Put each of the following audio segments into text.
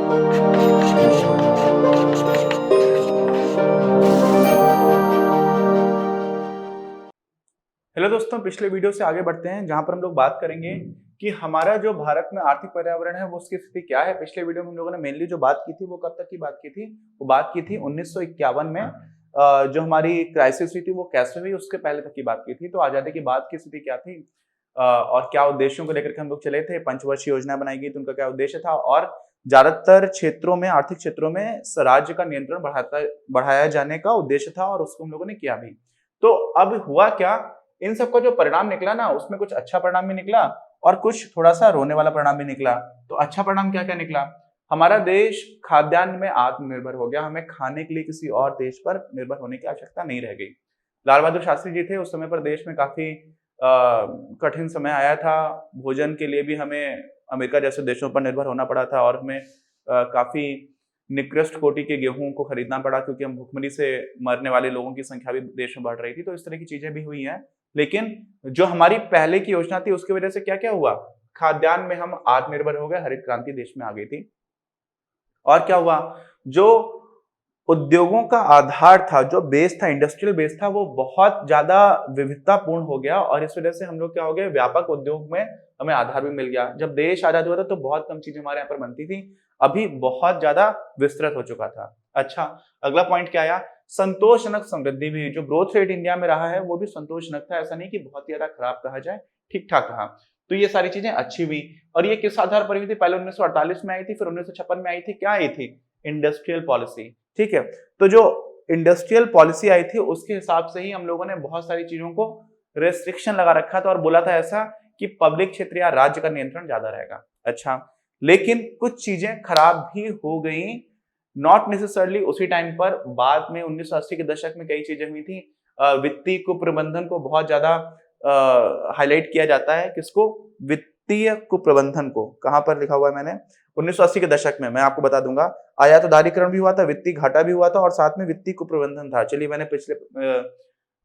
Hello दोस्तों, पिछले video से आगे बढ़ते हैं जहां पर हम लोग बात करेंगे कि हमारा जो भारत में आर्थिक पर्यावरण है वो उसकी स्थिति क्या है। पिछले वीडियो में हम लोगों ने मेनली जो बात की थी वो कब तक की बात की थी, वो बात की थी 1951 में जो हमारी क्राइसिस हुई थी वो कैसे हुई, उसके पहले तक की बात की थी। तो आजादी के बाद की स्थिति क्या थी और क्या उद्देश्यों को लेकर के हम लोग चले थे। पंचवर्षीय योजना बनाई गई तो उनका क्या उद्देश्य था, और ज्यादातर क्षेत्रों में, आर्थिक क्षेत्रों में राज्य का नियंत्रण बढ़ाया जाने का उद्देश्य था और उसको हम लोगों ने किया भी। तो अब हुआ क्या, इन सबका जो परिणाम निकला ना, उसमें कुछ अच्छा परिणाम भी निकला और कुछ थोड़ा सा रोने वाला परिणाम भी निकला। तो अच्छा परिणाम क्या क्या निकला, हमारा देश खाद्यान्न में आत्मनिर्भर हो गया। हमें खाने के लिए किसी और देश पर निर्भर होने की आवश्यकता नहीं रह गई। लाल बहादुर शास्त्री जी थे उस समय पर, देश में काफी कठिन समय आया था। भोजन के लिए भी हमें अमेरिका जैसे देशों पर निर्भर होना पड़ा था और हमें काफी निकृष्ट कोटि के गेहूं को खरीदना पड़ा, क्योंकि हम भुखमरी से मरने वाले लोगों की संख्या भी देश में बढ़ रही थी। तो इस तरह की चीजें भी हुई हैं। लेकिन जो हमारी पहले की योजना थी उसकी वजह से क्या क्या हुआ, खाद्यान्न में हम आत्मनिर्भर हो गए, हरित क्रांति देश में आ गई थी। और क्या हुआ, जो उद्योगों का आधार था, जो बेस था, इंडस्ट्रियल बेस था, वो बहुत ज्यादा विविधतापूर्ण हो गया और इस वजह से हम लोग क्या हो गए, व्यापक उद्योग में हमें आधार भी मिल गया। जब देश आजाद हुआ था तो बहुत कम चीजें हमारे यहाँ पर बनती थी, अभी बहुत ज्यादा विस्तृत हो चुका था। अच्छा, अगला पॉइंट क्या आया, संतोषजनक समृद्धि भी। जो ग्रोथ रेट इंडिया में रहा है वो भी संतोषजनक था, ऐसा नहीं कि बहुत ज्यादा खराब कहा जाए, ठीक ठाक रहा। तो ये सारी चीजें अच्छी हुई। और ये किस आधार पर हुई थी, पहले 1948 में आई थी, फिर 1956 में आई थी। क्या आई थी, इंडस्ट्रियल पॉलिसी। ठीक है, तो जो इंडस्ट्रियल पॉलिसी आई थी उसके हिसाब से ही हम लोगों ने बहुत सारी चीजों को रेस्ट्रिक्शन लगा रखा था और बोला था ऐसा कि पब्लिक क्षेत्र या राज्य का नियंत्रण ज्यादा रहेगा। अच्छा, लेकिन कुछ चीजें खराब भी हो गई, नॉट नेसेसरली उसी टाइम पर। बाद में 1980 के दशक में कई चीजें हुई थी। वित्तीय कुप्रबंधन को बहुत ज्यादा हाईलाइट किया जाता है। किसको, वित्तीय कुप्रबंधन को। कहां पर लिखा हुआ है मैंने, 1980 के दशक में, मैं आपको बता दूंगा। आयातदारीकरण भी हुआ था, वित्तीय घाटा भी हुआ था और साथ में वित्तीय कुप्रबंधन था। चलिए, मैंने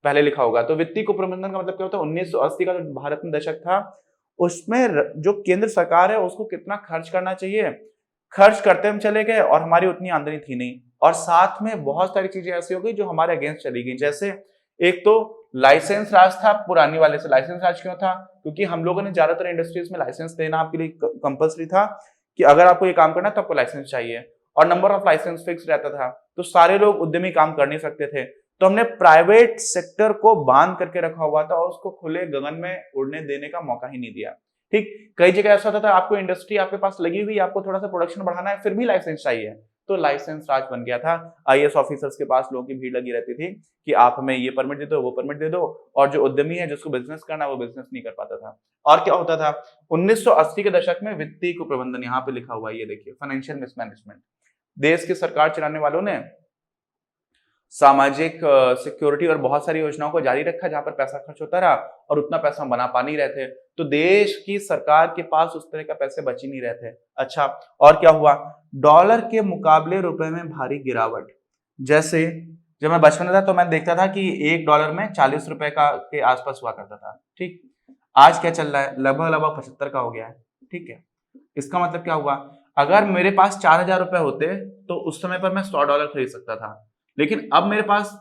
पहले लिखा होगा। तो वित्तीय कुप्रबंधन का मतलब क्या होता है, 1980 का जो भारत में दशक था उसमें जो केंद्र सरकार है उसको कितना खर्च करना चाहिए, खर्च करते हम चले गए और हमारी उतनी आमदनी थी नहीं। और साथ में बहुत सारी चीजें ऐसी हो गई जो हमारे अगेंस्ट चली गई। जैसे एक तो लाइसेंस राज था पुरानी वाले से। लाइसेंस राज क्यों था, क्योंकि हम लोगों ने ज्यादातर इंडस्ट्रीज में लाइसेंस देना आपके लिए कंपलसरी था कि अगर आपको ये काम करना है तो आपको लाइसेंस चाहिए, और नंबर ऑफ लाइसेंस फिक्स रहता था। तो सारे लोग उद्यमी काम कर नहीं सकते थे। तो हमने प्राइवेट सेक्टर को बांध करके रखा हुआ था और उसको खुले गगन में उड़ने देने का मौका ही नहीं दिया। ठीक, कई जगह ऐसा होता था, आपको इंडस्ट्री आपके पास लगी हुई, आपको थोड़ा सा प्रोडक्शन बढ़ाना है, फिर भी लाइसेंस चाहिए। तो लाइसेंस राज बन गया था। आईएएस ऑफिसर्स के पास लोगों की भीड़ लगी रहती थी कि आप हमें ये परमिट दे दो, वो परमिट दे दो, और जो उद्यमी है जिसको बिजनेस करना है वो बिजनेस नहीं कर पाता था। और क्या होता था, 1980 के दशक में वित्तीय कुप्रबंधन, यहाँ पे लिखा हुआ है, ये देखिए, फाइनेंशियल मिसमैनेजमेंट। देश की सरकार चलाने वालों ने सामाजिक सिक्योरिटी और बहुत सारी योजनाओं को जारी रखा जहां पर पैसा खर्च होता रहा और उतना पैसा बना पा नहीं रहे थे। तो देश की सरकार के पास उस तरह का पैसे बच ही नहीं रहे थे। अच्छा, और क्या हुआ, डॉलर के मुकाबले रुपए में भारी गिरावट। जैसे जब मैं बचपन में था तो मैं देखता था कि $1 में 40 रुपए का के आसपास हुआ करता था। ठीक, आज क्या चल रहा है, लगभग लगभग 75 का हो गया है। ठीक है, इसका मतलब क्या हुआ, अगर मेरे पास 4,000 रुपए होते तो उस समय पर मैं $100 खरीद सकता था, लेकिन अब मेरे पास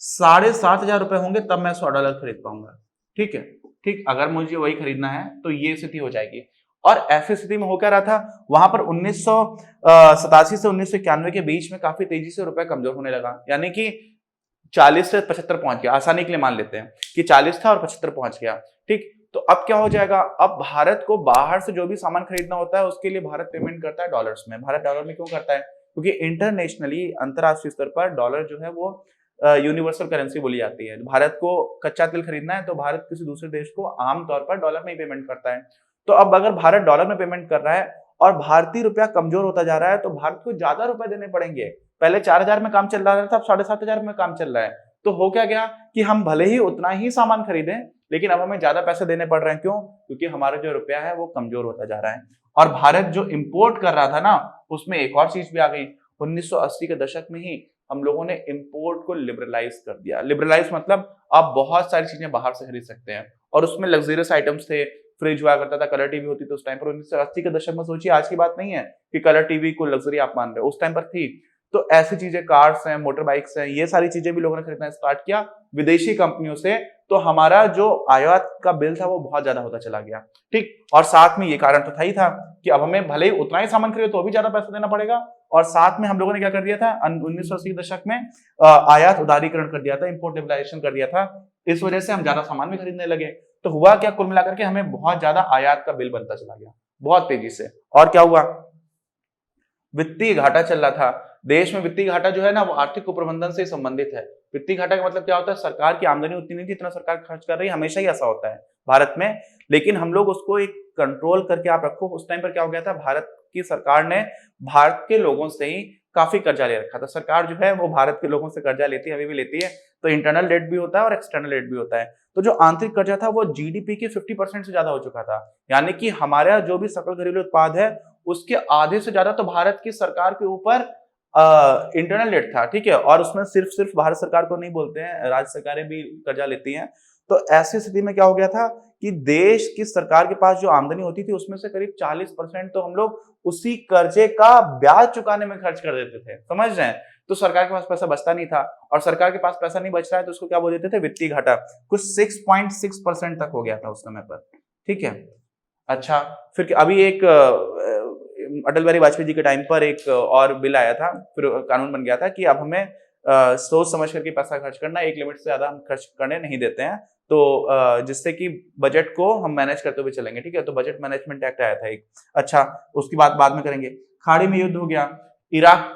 7,500 रुपए होंगे तब मैं $100 खरीद पाऊंगा। ठीक है, ठीक, अगर मुझे वही खरीदना है तो ये स्थिति हो जाएगी। और ऐसी स्थिति में हो क्या रहा था, वहां पर 1987 से 1991 के बीच में काफी तेजी से रुपए कमजोर होने लगा। यानी कि 40 से 75 पहुंच गया, आसानी के लिए मान लेते हैं कि 40 था और 75 पहुंच गया। ठीक, तो अब क्या हो जाएगा, अब भारत को बाहर से जो भी सामान खरीदना होता है उसके लिए भारत पेमेंट करता है डॉलर्स में। भारत डॉलर में क्यों करता है, क्योंकि इंटरनेशनली, अंतरराष्ट्रीय स्तर पर डॉलर जो है वो यूनिवर्सल करेंसी बोली जाती है। भारत को कच्चा तेल खरीदना है तो भारत किसी दूसरे देश को आमतौर पर डॉलर में ही पेमेंट करता है। तो अब अगर भारत डॉलर में पेमेंट कर रहा है और भारतीय रुपया कमजोर होता जा रहा है तो भारत को ज्यादा रुपए देने पड़ेंगे। पहले 4,000 में काम चल रहा था, अब 7,500 में काम चल रहा है। तो हो क्या गया कि हम भले ही उतना ही सामान खरीदें लेकिन अब हमें ज्यादा पैसे देने पड़ रहे हैं। क्यों, क्योंकि हमारा जो रुपया है वो कमजोर होता जा रहा है। और भारत जो इंपोर्ट कर रहा था ना, उसमें एक और चीज भी आ गई। 1980 के दशक में ही हम लोगों ने इंपोर्ट को लिबरलाइज कर दिया। लिबरलाइज मतलब आप बहुत सारी चीजें बाहर से खरीद सकते हैं, और उसमें लग्जरियस आइटम्स थे, फ्रिज हुआ करता था, कलर टीवी होती थी उस टाइम पर। 1980 के दशक में सोचिए, आज की बात नहीं है कि कलर टीवी को लग्जरी आप मान रहे हो, उस टाइम पर थी। तो ऐसी चीजें, कार्स हैं, मोटर बाइक्स हैं, ये सारी चीजें भी लोगों ने खरीदना स्टार्ट किया विदेशी कंपनियों से। तो हमारा जो आयात का बिल था वो बहुत ज्यादा होता चला गया, ठीक। और साथ में ये कारण तो था ही था कि अब हमें भले ही उतना ही सामान खरीदो तो भी ज्यादा पैसा देना पड़ेगा, और साथ में हम लोगों ने क्या कर दिया था 1980 के दशक में आयात उदारीकरण कर दिया था, इंपोर्ट लिबरलाइजेशन कर दिया था। इस वजह से हम ज्यादा सामान भी खरीदने लगे। तो हुआ क्या, कुल मिलाकर के हमें बहुत ज्यादा आयात का बिल बनता चला गया बहुत तेजी से। और क्या हुआ, वित्तीय घाटा चल रहा था देश में। वित्तीय घाटा जो है ना वो आर्थिक कुप्रबंधन से संबंधित है। वित्तीय घाटा का मतलब क्या होता है, सरकार की आमदनी उतनी नहीं थी जितना सरकार खर्च कर रही है, हमेशा ही ऐसा होता है भारत में। लेकिन हम लोग उसको एक कंट्रोल करके आप रखो। उस टाइम पर क्या हो गया था, भारत की सरकार ने भारत के लोगों से ही काफी कर्जा ले रखा था। सरकार जो है वो भारत के लोगों से कर्जा लेती है, अभी भी लेती है। तो इंटरनल डेट भी होता है और एक्सटर्नल डेट भी होता है। तो जो आंतरिक कर्जा था वो जीडीपी के 50% से ज्यादा हो चुका था। यानी कि हमारा जो भी सकल घरेलू उत्पाद है उसके आधे से ज्यादा तो भारत की सरकार के ऊपर इंटरनल डेट था, ठीक है। और उसमें सिर्फ भारत सरकार को नहीं बोलते हैं, राज्य सरकारें भी कर्जा लेती हैं। तो ऐसी स्थिति में क्या हो गया था कि देश की सरकार के पास जो आमदनी होती थी उसमें से करीब 40% तो हम लोग उसी कर्जे का ब्याज चुकाने में खर्च कर देते थे, समझ रहे हैं। तो सरकार के पास पैसा बचता नहीं था, और सरकार के पास पैसा नहीं बच रहा है तो उसको क्या बोल देते थे, वित्तीय घाटा। कुछ 6.6% तक हो गया था उस समय पर, ठीक है। अच्छा, फिर अभी एक अटल बिहारी वाजपेयी जी के टाइम पर एक और बिल आया था, फिर कानून बन गया था कि अब हमें सोच समझ करके पैसा खर्च करना, एक लिमिट से ज्यादा हम खर्च करने नहीं देते हैं। तो जिससे कि बजट को हम मैनेज करते हुए चलेंगे, ठीक है। तो बजट मैनेजमेंट एक्ट आया था एक। अच्छा, उसकी बात बाद में करेंगे। खाड़ी में युद्ध हो गया,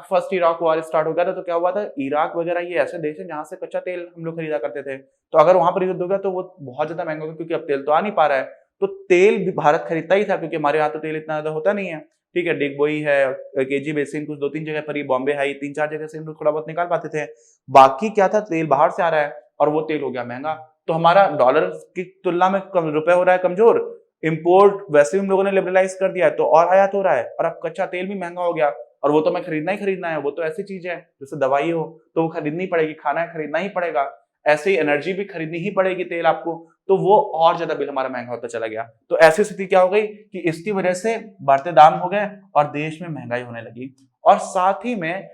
फर्स्ट इराक वॉर स्टार्ट हो गया था। तो क्या हुआ था, इराक वगैरह ये ऐसे देश है जहां से कच्चा तेल हम लोग खरीदा करते थे। तो अगर वहां पर युद्ध हो गया तो वो बहुत ज्यादा महंगा होगा, क्योंकि अब तेल तो आ नहीं पा रहा है। तो तेल भी भारत खरीदता ही था, क्योंकि हमारे यहाँ तो तेल इतना ज्यादा होता नहीं है, ठीक है। डिगबोई है, केजी बेसिन, कुछ 2-3 जगह पर ही, बॉम्बे हाई, 3-4 जगह से हम लोग थोड़ा बहुत निकाल पाते थे। बाकी क्या था, तेल बाहर से आ रहा है और वो तेल हो गया महंगा। तो हमारा डॉलर की तुलना में कम रुपए हो रहा है कमजोर। इंपोर्ट वैसे भी हम लोगों ने लिबरलाइज कर दिया है तो और आयात हो रहा है, और अब कच्चा तेल भी महंगा हो गया। और वो तो मैं खरीदना ही खरीदना है, वो तो ऐसी चीज है जैसे दवाई हो तो वो खरीदनी पड़ेगी, खाना है खरीदना ही पड़ेगा, ऐसे ही एनर्जी भी खरीदनी ही पड़ेगी, तेल आपको। तो वो और ज्यादा बिल हमारा महंगा होता चला गया। तो ऐसी स्थिति क्या हो गई कि इसकी वजह से बढ़ते दाम हो गए और देश में महंगाई होने लगी। और साथ ही में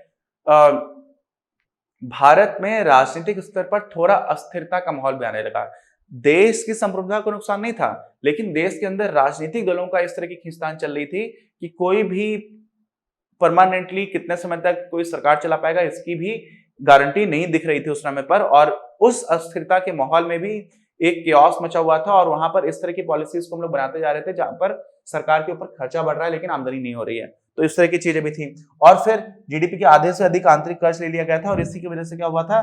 भारत में राजनीतिक स्तर पर थोड़ा अस्थिरता का माहौल भी आने लगा। देश की संप्रभुता को नुकसान नहीं था, लेकिन देश के अंदर राजनीतिक दलों का इस तरह की खींचतान चल रही थी कि कोई भी परमानेंटली कितने समय तक कोई सरकार चला पाएगा इसकी भी गारंटी नहीं दिख रही थी उस समय पर। और उस अस्थिरता के माहौल में भी एक केओस मचा हुआ था, और वहां पर इस तरह की पॉलिसीज को हम लोग बनाते जा रहे थे जहां पर सरकार के ऊपर खर्चा बढ़ रहा है लेकिन आमदनी नहीं हो रही है। तो इस तरह की चीजें भी थी। और फिर जीडीपी के आधे से अधिक आंतरिक कर्ज ले लिया गया था, और इसी की वजह से क्या हुआ था,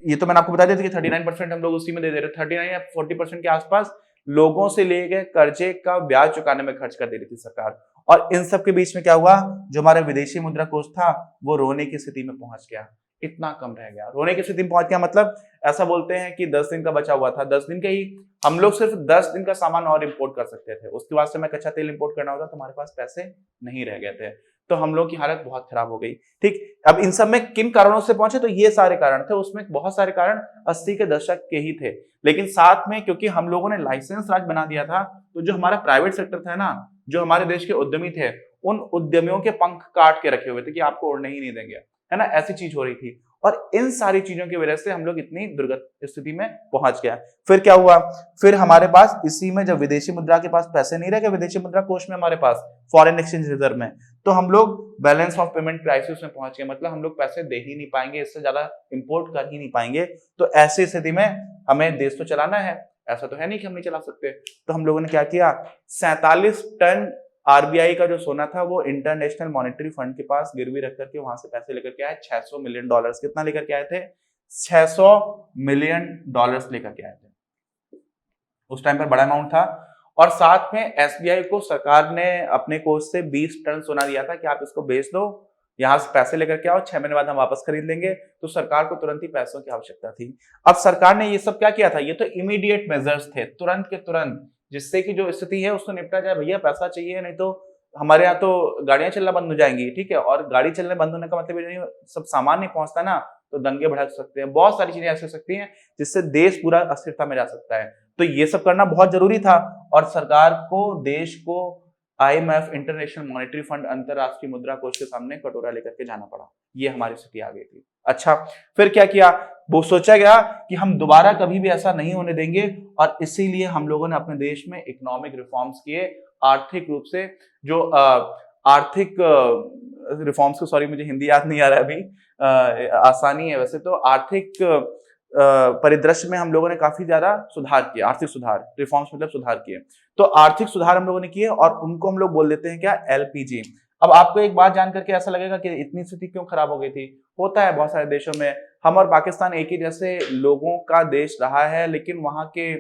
ये तो मैंने आपको बता दिया था कि 39% हम लोग उसी में दे रहे, 39 या 40% के आसपास लोगों से लिए गए कर्जे का ब्याज चुकाने में खर्च कर दे रही थी सरकार। और इन सब के बीच में क्या हुआ, जो हमारा विदेशी मुद्रा कोष था वो रोने की स्थिति में पहुंच गया, इतना कम रह गया। रोने की स्थिति में पहुंच गया मतलब ऐसा बोलते हैं कि 10 दिन का बचा हुआ था, 10 दिन का ही हम लोग सिर्फ 10 दिन का सामान और इंपोर्ट कर सकते थे। उसके बाद से मैं कच्चा तेल इंपोर्ट करना होता तो हमारे पास पैसे नहीं रह गए थे। तो हम लोग की हालत बहुत खराब हो गई, ठीक। अब इन सब में किन कारणों से पहुंचे, तो ये सारे कारण थे, उसमें बहुत सारे कारण 80 के दशक के ही थे। लेकिन साथ में क्योंकि हम लोगों ने लाइसेंस राज बना दिया था, तो जो हमारा प्राइवेट सेक्टर था ना, जो हमारे देश के उद्यमी थे, उन उद्यमियों के पंख काट के रखे हुए थे कि आपको उड़ने ही नहीं देंगे, है ना, ऐसी चीज हो रही थी। और इन सारी चीजों की वजह से हम लोग इतनी दुर्गत स्थिति में पहुंच गया। फिर क्या हुआ, फिर हमारे पास इसी में जब विदेशी मुद्रा के पास पैसे नहीं रह गए, विदेशी मुद्रा कोष में हमारे पास फॉरेन एक्सचेंज रिजर्व में, तो हम लोग बैलेंस ऑफ पेमेंट क्राइसिस में पहुंच गए। मतलब हम लोग पैसे दे ही नहीं पाएंगे, इससे ज्यादा इंपोर्ट कर ही नहीं पाएंगे। तो ऐसी स्थिति में हमें देश तो चलाना है, ऐसा तो है नहीं कि हम नहीं चला सकते। तो हम लोगों ने क्या किया, 47 टन आरबीआई का जो सोना था वो इंटरनेशनल मॉनेटरी फंड के पास गिरवी रख करके वहां से पैसे लेकर के आए, $600 मिलियन। कितना लेकर के आए थे, $600 मिलियन लेकर के आए थे। उस टाइम पर बड़ा अमाउंट था। और साथ में एसबीआई को सरकार ने अपने कोष से 20 टन सोना दिया था कि आप इसको बेच दो, यहां से पैसे लेकर के आओ, 6 महीने बाद हम वापस खरीद लेंगे। तो सरकार को तुरंत ही पैसों की आवश्यकता थी। अब सरकार ने ये सब क्या किया था, ये तो इमीडिएट मेजर्स थे, तुरंत के तुरंत, जिससे कि जो स्थिति है उसको निपटा जाए। भैया पैसा चाहिए, नहीं तो हमारे यहाँ तो गाड़ियां चलना बंद हो जाएंगी, ठीक है। और गाड़ी चलने बंद होने का मतलब ये नहीं सब सामान नहीं पहुंचता ना, तो दंगे भड़क सकते हैं, बहुत सारी चीजें ऐसी हो सकती हैं जिससे देश पूरा अस्थिरता में जा सकता है। तो ये सब करना बहुत जरूरी था और सरकार को, देश को IMF, इंटरनेशनल मॉनेटरी फंड, अंतरराष्ट्रीय मुद्रा कोष के सामने कटोरा लेकर के जाना पड़ा। ये हमारी स्थिति आ गई थी। अच्छा, फिर क्या किया? वो सोचा गया कि हम दोबारा कभी भी ऐसा नहीं होने देंगे और इसीलिए हम लोगों ने अपने देश में इकोनॉमिक रिफॉर्म्स किए। आर्थिक रूप से जो आर्थिक रिफॉर्म्स को, सॉरी मुझे हिंदी याद नहीं आ रहा अभी, आसानी है वैसे तो, आर्थिक परिदृश्य में हम लोगों ने काफी ज्यादा सुधार किया। आर्थिक सुधार, रिफॉर्म्स मतलब सुधार किए। तो आर्थिक सुधार हम लोगों ने किए और उनको हम लोग बोल देते हैं क्या? LPG। अब आपको एक बात जान करके ऐसा लगेगा कि इतनी स्थिति क्यों खराब हो गई थी? होता है बहुत सारे देशों में। हम और पाकिस्तान एक ही जैसे लोगों का देश रहा है, लेकिन वहां के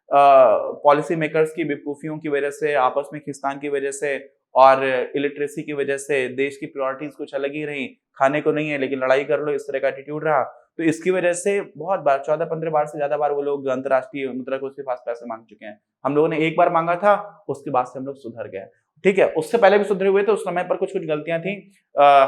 पॉलिसी मेकर्स की बेवकूफियों की वजह से, आपस में खिंचातान की वजह से और इलिटरेसी की वजह से देश की प्रायोरिटीज कुछ अलग ही रही। खाने को नहीं है लेकिन लड़ाई कर लो, इस तरह का एटीट्यूड रहा। तो इसकी वजह से बहुत बार, 14-15 बार से ज्यादा बार वो लोग अंतर्राष्ट्रीय मुद्रा कोष के पास पैसे मांग चुके हैं। हम लोगों ने एक बार मांगा था, उसके बाद से हम लोग सुधर गए। ठीक है, उससे पहले भी सुधरे हुए थे, उस समय पर कुछ कुछ गलतियां थी।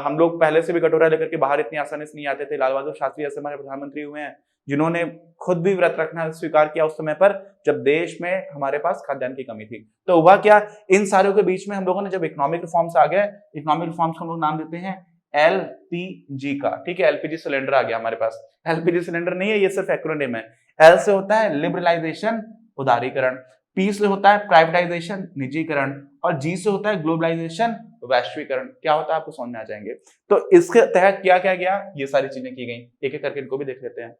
हम लोग पहले से भी कटोरा लेकर के बाहर इतनी आसानी से नहीं आते थे। लाल बहादुर शास्त्री जैसे हमारे प्रधानमंत्री हुए हैं जिन्होंने खुद भी व्रत रखना स्वीकार किया उस समय पर, जब देश में हमारे पास खाद्यान्न की कमी थी। तो हुआ क्या? इन सारों के बीच में हम लोगों ने जब इकोनॉमिक रिफॉर्म्स आ गए, इकोनॉमिक रिफॉर्म्स को हम लोग नाम देते हैं LPG का। ठीक है, LPG सिलेंडर आ गया हमारे पास। LPG सिलेंडर नहीं है, ये सिर्फ एक्रोनिम है। L से होता है लिबरलाइजेशन, उदारीकरण। P से होता है प्राइवेटाइजेशन, निजीकरण। और G से होता है ग्लोबलाइजेशन, वैश्वीकरण। क्या होता है आपको समझ में आ जाएंगे। तो इसके तहत क्या क्या गया, ये सारी चीजें की गई। एक एक करके इनको भी देख लेते हैं।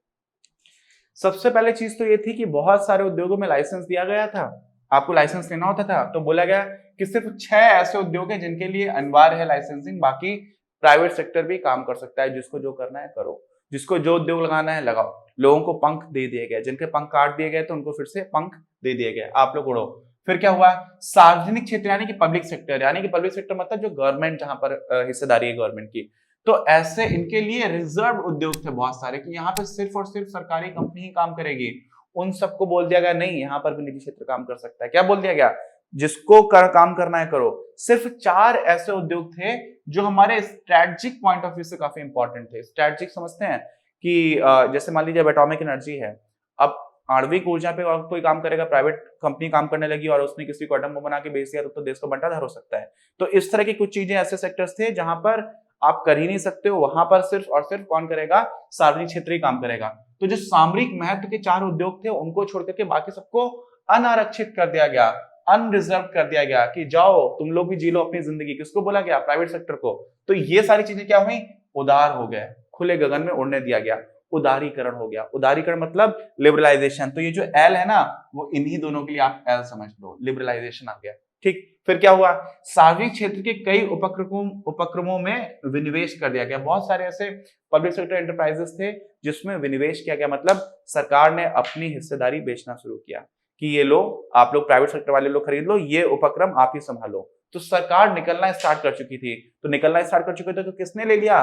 सबसे पहले चीज तो ये थी कि बहुत सारे उद्योगों में लाइसेंस दिया गया था, आपको लाइसेंस लेना होता था। तो बोला गया कि सिर्फ 6 ऐसे उद्योग हैं जिनके लिए अनिवार्य है लाइसेंसिंग, बाकी प्राइवेट सेक्टर भी काम कर सकता है। जिसको जो करना है करो, जिसको जो उद्योग लगाना है लगाओ। लोगों को पंख दे दिए गए, जिनके पंख काट दिए गए तो उनको फिर से पंख दे दिए गए, आप लोग उड़ो। फिर क्या हुआ? सार्वजनिक क्षेत्र यानी कि पब्लिक सेक्टर, यानी कि पब्लिक सेक्टर मतलब जो गवर्नमेंट, जहां पर हिस्सेदारी है गवर्नमेंट की, तो ऐसे इनके लिए रिजर्व उद्योग थे बहुत सारे कि यहाँ पे सिर्फ और सिर्फ सरकारी कंपनी ही काम करेगी। उन सबको बोल दिया गया नहीं, यहाँ पर भी निजी क्षेत्र काम कर सकता है। क्या बोल दिया गया? जिसको काम करना है करो। सिर्फ 4 ऐसे उद्योग थे जो हमारे स्ट्रेटेजिक पॉइंट ऑफ व्यू से काफी इंपॉर्टेंट थे। स्ट्रेटेजिक समझते हैं कि जैसे मान लीजिए एटॉमिक एनर्जी है, अब आणविक ऊर्जा पे और कोई काम करेगा, प्राइवेट कंपनी काम करने लगी और उसने किसी को एटम बम बना के बेच दिया तो देश को बंटाधार हो सकता है। तो इस तरह की कुछ चीजें, ऐसे सेक्टर्स थे जहां पर आप कर ही नहीं सकते हो, वहां पर सिर्फ और सिर्फ कौन करेगा? सार्वजनिक क्षेत्र ही काम करेगा। तो जो सामरिक महत्व के 4 उद्योग थे उनको छोड़कर के बाकी सबको अनारक्षित कर दिया गया, अनरिजर्व कर दिया गया कि जाओ तुम लोग भी जी लो अपनी जिंदगी। किसको बोला गया? प्राइवेट सेक्टर को। तो ये सारी चीजें क्या हुई? उदार हो गए, खुले गगन में उड़ने दिया गया, उदारीकरण हो गया। उदारीकरण मतलब लिबरलाइजेशन। तो ये जो L है ना, वो इन्हीं दोनों के लिए आप L समझ लो, लिबरलाइजेशन आ गया। ठीक, फिर क्या हुआ? सार्वजनिक क्षेत्र के कई उपक्रमों में विनिवेश कर दिया गया। बहुत सारे ऐसे पब्लिक सेक्टर एंटरप्राइजेस थे जिसमें विनिवेश किया गया, मतलब सरकार ने अपनी हिस्सेदारी बेचना शुरू किया कि ये लो, आप लोग प्राइवेट सेक्टर वाले लोग खरीद लो, ये उपक्रम आप ही संभालो। तो सरकार निकलना स्टार्ट कर चुकी थी। तो निकलना स्टार्ट कर चुके थे तो किसने ले लिया?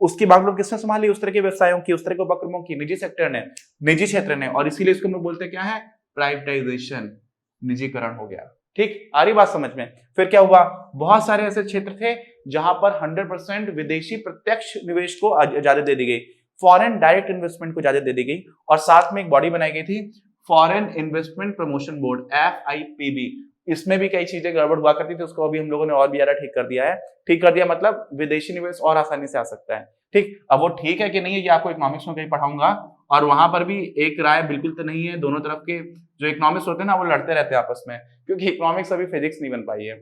उसकी बागडोर किसने संभाली? उस तरह के व्यवसायों की, उस तरह के उपक्रमों की निजी सेक्टर ने, निजी क्षेत्र ने। और इसीलिए इसको हम लोग बोलते क्या है? प्राइवेटाइजेशन, निजीकरण हो गया। ठीक, आ रही बात समझ में? फिर क्या हुआ? बहुत सारे ऐसे क्षेत्र थे जहां पर 100% विदेशी प्रत्यक्ष निवेश को इजाजत दे दी गई, फॉरेन डायरेक्ट इन्वेस्टमेंट को इजाजत दे दी गई। और साथ में एक बॉडी बनाई गई थी, foreign investment promotion board, FIPB। इसमें भी कई चीजें गड़बड़ हुआ करती थी, उसको अभी हम लोगों ने और भी ज्यादा ठीक कर दिया है। ठीक कर दिया मतलब विदेशी निवेश और आसानी से आ सकता है। ठीक, अब वो ठीक है कि नहीं है ये आपको इकोनॉमिक्स में कहीं पढ़ाऊंगा, और वहां पर भी एक राय बिल्कुल तो नहीं है। दोनों तरफ के जो इकोनॉमिक्स होते हैं ना, वो लड़ते रहते हैं आपस में, क्योंकि इकोनॉमिक्स अभी फिजिक्स नहीं बन पाई है।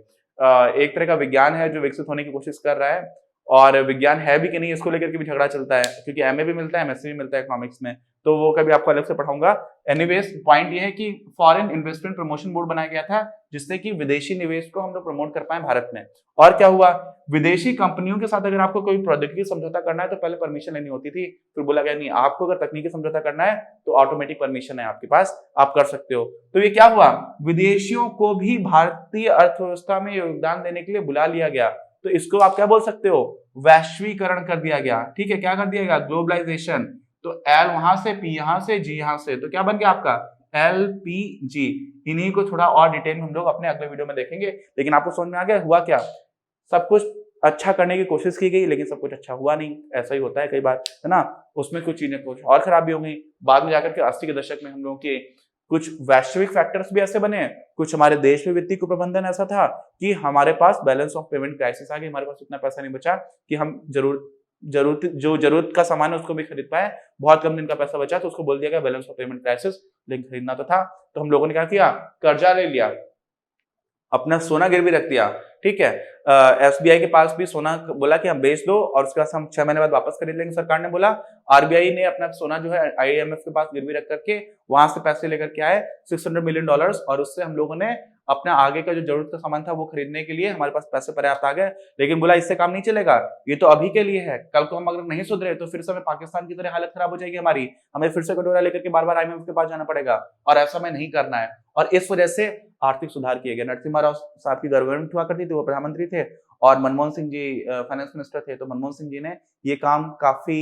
एक तरह का विज्ञान है जो विकसित होने की कोशिश कर रहा है, और विज्ञान है भी कि नहीं इसको लेकर के भी झगड़ा चलता है, क्योंकि MA भी मिलता है, MSc भी मिलता है इकोनॉमिक्स में, तो वो कभी आपको अलग से पढ़ाऊंगा। एनीवेज पॉइंट ये है कि फॉरेन इन्वेस्टमेंट प्रमोशन बोर्ड बनाया गया था जिससे कि विदेशी निवेश को हम लोग प्रमोट कर पाए भारत में। और क्या हुआ? विदेशी कंपनियों के साथ अगर आपको कोई प्रौद्योगिकी समझौता करना है तो पहले परमिशन लेनी होती थी। फिर बोला गया नहीं, आपको अगर तकनीकी समझौता करना है तो ऑटोमेटिक परमिशन है आपके पास, आप कर सकते हो। तो ये क्या हुआ? विदेशियों को भी भारतीय अर्थव्यवस्था में योगदान देने के लिए बुला लिया गया। तो इसको आप क्या बोल सकते हो? वैश्वीकरण कर दिया गया। ठीक है, क्या कर दिया गया? ग्लोबलाइजेशन। तो L वहां से, P यहां से, G यहां से, तो क्या बन गया आपका? LPG। इन्हीं को थोड़ा और डिटेल में हम लोग अपने अगले वीडियो में देखेंगे, लेकिन आपको समझ में आ गया हुआ क्या? सब कुछ अच्छा करने की कोशिश की गई, लेकिन सब कुछ अच्छा हुआ नहीं। ऐसा ही होता है कई बार, है ना? उसमें कुछ चीजें कुछ और खराबी हो गई। बाद में जाकर के 80 के दशक में हम लोगों के कुछ वैश्विक फैक्टर्स भी ऐसे बने, कुछ हमारे देश में वित्तीय कुप्रबंधन ऐसा था कि हमारे पास बैलेंस ऑफ पेमेंट क्राइसिस आ गई। हमारे पास उतना पैसा नहीं बचा कि हम जरूरत का सामान है उसको भी खरीद पाए। बहुत कम दिन का पैसा बचा तो उसको बोल दिया गया बैलेंस ऑफ पेमेंट क्राइसिस, लेकिन खरीदना तो था। तो हम लोगों ने क्या किया, कर्जा ले लिया, अपना सोना गिरवी रख दिया। ठीक है, एसबीआई के पास भी सोना बोला कि हम बेच दो और उसके बाद हम 6 महीने बाद वापस खरीद लेंगे, सरकार ने बोला। आरबीआई ने अपना सोना जो है आईएमएफ के पास गिरवी रख करके वहां से पैसे लेकर के आए $600 मिलियन, और उससे हम लोगों ने अपना आगे का जो जरूरत का सामान था वो खरीदने के लिए हमारे पास पैसे पर्याप्त आ गए। लेकिन बोला इससे काम नहीं चलेगा, ये तो अभी के लिए है, कल को हम अगर नहीं सुधरे तो फिर से हमें पाकिस्तान की तरह हालत खराब हो जाएगी हमारी, हमें फिर से कटोरा लेकर के बार बार आईएमएफ के पास जाना पड़ेगा, और ऐसा हमें नहीं करना है। और इस वजह से आर्थिक सुधार किए गए। नरसिम्हा राव साहब की गवर्नमेंट हुआ करती थी, वो प्रधानमंत्री थे, और मनमोहन सिंह जी फाइनेंस मिनिस्टर थे। तो मनमोहन सिंह जी ने ये काम काफी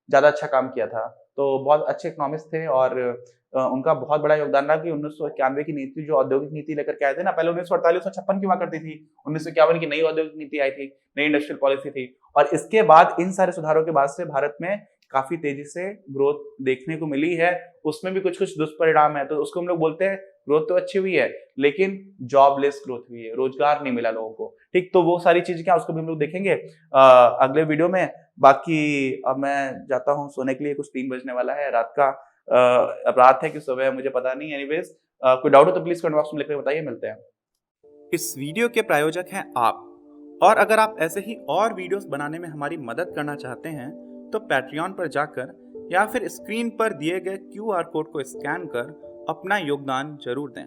ज्यादा अच्छा काम किया था। तो बहुत अच्छे इकोनॉमिस्ट थे, और उनका बहुत बड़ा योगदान रहा कि 1991 की नीति, जो औद्योगिक नीति लेकर के आए थे ना, पहले 1948-56 की हुआ करती थी, 1951 की नई औद्योगिक नीति आई थी, नई इंडस्ट्रियल पॉलिसी थी। और इसके बाद इन सारे सुधारों के बाद से भारत में काफी तेजी से ग्रोथ देखने को मिली है। उसमें भी कुछ कुछ दुष्परिणाम है, तो उसको हम लोग बोलते हैं ग्रोथ तो अच्छी हुई है, लेकिन जॉबलेस ग्रोथ हुई है, रोजगार नहीं मिला लोगों को। ठीक, तो वो सारी चीज क्या, उसको भी हम लोग देखेंगे अगले वीडियो में। बाकी अब मैं जाता हूँ सोने के लिए, कुछ 3 बजने वाला है रात का। अब रात है कि सुबह मुझे पता नहीं। एनीवेज, कोई डाउट हो तो प्लीज कमेंट बॉक्स में लिखकर बताइए। मिलते हैं। इस वीडियो के प्रायोजक हैं आप, और अगर आप ऐसे ही और वीडियोस बनाने में हमारी मदद करना चाहते हैं तो पैट्रियन पर जाकर या फिर स्क्रीन पर दिए गए QR कोड को स्कैन कर अपना योगदान जरूर दें।